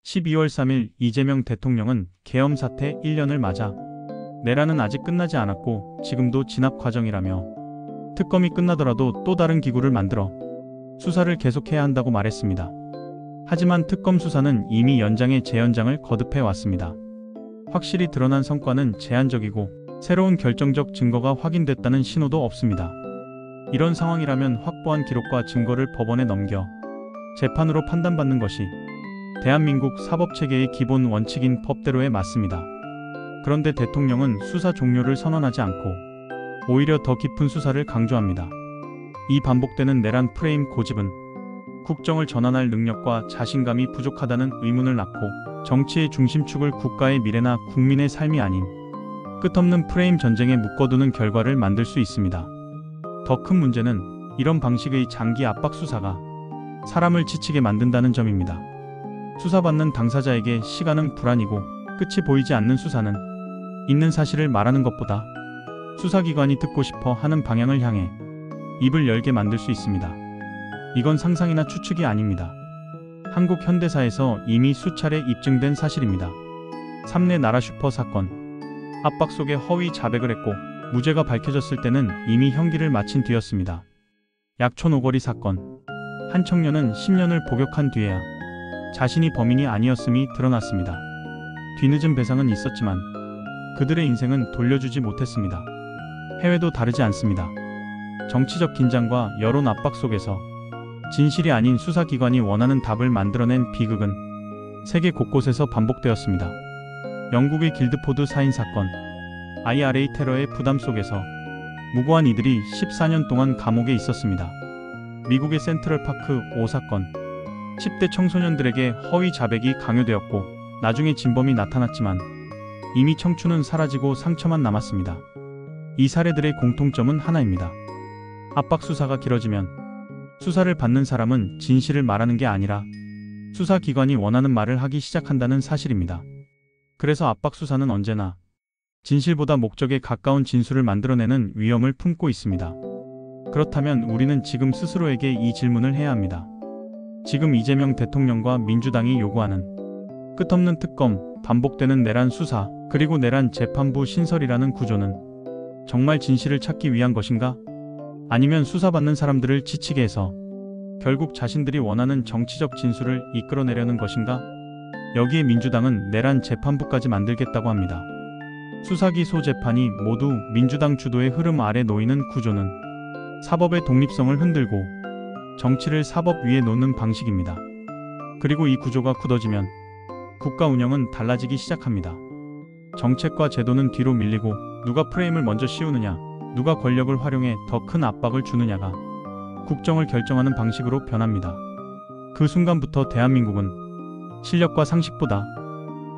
12월 3일 이재명 대통령은 계엄 사태 1년을 맞아 내란은 아직 끝나지 않았고 지금도 진압 과정이라며 특검이 끝나더라도 또 다른 기구를 만들어 수사를 계속해야 한다고 말했습니다. 하지만 특검 수사는 이미 연장에 재연장을 거듭해 왔습니다. 확실히 드러난 성과는 제한적이고 새로운 결정적 증거가 확인됐다는 신호도 없습니다. 이런 상황이라면 확보한 기록과 증거를 법원에 넘겨 재판으로 판단받는 것이 대한민국 사법체계의 기본 원칙인 법대로에 맞습니다. 그런데 대통령은 수사 종료를 선언하지 않고 오히려 더 깊은 수사를 강조합니다. 이 반복되는 내란 프레임 고집은 국정을 전환할 능력과 자신감이 부족하다는 의문을 낳고 정치의 중심축을 국가의 미래나 국민의 삶이 아닌 끝없는 프레임 전쟁에 묶어두는 결과를 만들 수 있습니다. 더 큰 문제는 이런 방식의 장기 압박 수사가 사람을 지치게 만든다는 점입니다. 수사받는 당사자에게 시간은 불안이고 끝이 보이지 않는 수사는 있는 사실을 말하는 것보다 수사기관이 듣고 싶어 하는 방향을 향해 입을 열게 만들 수 있습니다. 이건 상상이나 추측이 아닙니다. 한국 현대사에서 이미 수차례 입증된 사실입니다. 삼내 나라 슈퍼 사건, 압박 속에 허위 자백을 했고 무죄가 밝혀졌을 때는 이미 형기를 마친 뒤였습니다. 약촌 오거리 사건, 한 청년은 10년을 복역한 뒤에야 자신이 범인이 아니었음이 드러났습니다. 뒤늦은 배상은 있었지만 그들의 인생은 돌려주지 못했습니다. 해외도 다르지 않습니다. 정치적 긴장과 여론 압박 속에서 진실이 아닌 수사기관이 원하는 답을 만들어낸 비극은 세계 곳곳에서 반복되었습니다. 영국의 길드포드 살인 사건, IRA 테러의 부담 속에서 무고한 이들이 14년 동안 감옥에 있었습니다. 미국의 센트럴파크 5 사건, 10대 청소년들에게 허위 자백이 강요되었고 나중에 진범이 나타났지만 이미 청춘은 사라지고 상처만 남았습니다. 이 사례들의 공통점은 하나입니다. 압박 수사가 길어지면 수사를 받는 사람은 진실을 말하는 게 아니라 수사기관이 원하는 말을 하기 시작한다는 사실입니다. 그래서 압박 수사는 언제나 진실보다 목적에 가까운 진술을 만들어내는 위험을 품고 있습니다. 그렇다면 우리는 지금 스스로에게 이 질문을 해야 합니다. 지금 이재명 대통령과 민주당이 요구하는 끝없는 특검, 반복되는 내란 수사, 그리고 내란 재판부 신설이라는 구조는 정말 진실을 찾기 위한 것인가? 아니면 수사받는 사람들을 지치게 해서 결국 자신들이 원하는 정치적 진술을 이끌어내려는 것인가? 여기에 민주당은 내란 재판부까지 만들겠다고 합니다. 수사기 소재판이 모두 민주당 주도의 흐름 아래 놓이는 구조는 사법의 독립성을 흔들고 정치를 사법 위에 놓는 방식입니다. 그리고 이 구조가 굳어지면 국가 운영은 달라지기 시작합니다. 정책과 제도는 뒤로 밀리고 누가 프레임을 먼저 씌우느냐, 누가 권력을 활용해 더 큰 압박을 주느냐가 국정을 결정하는 방식으로 변합니다. 그 순간부터 대한민국은 실력과 상식보다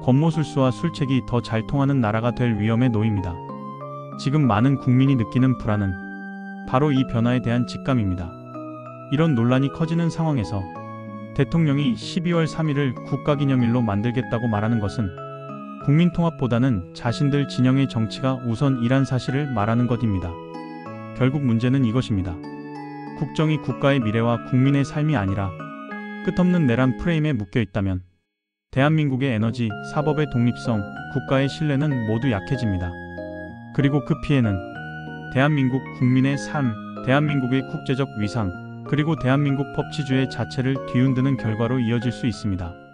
권모술수와 술책이 더 잘 통하는 나라가 될 위험에 놓입니다. 지금 많은 국민이 느끼는 불안은 바로 이 변화에 대한 직감입니다. 이런 논란이 커지는 상황에서 대통령이 12월 3일을 국가기념일로 만들겠다고 말하는 것은 국민 통합보다는 자신들 진영의 정치가 우선이란 사실을 말하는 것입니다. 결국 문제는 이것입니다. 국정이 국가의 미래와 국민의 삶이 아니라 끝없는 내란 프레임에 묶여 있다면 대한민국의 에너지, 사법의 독립성, 국가의 신뢰는 모두 약해집니다. 그리고 그 피해는 대한민국 국민의 삶, 대한민국의 국제적 위상, 그리고 대한민국 법치주의 자체를 뒤흔드는 결과로 이어질 수 있습니다.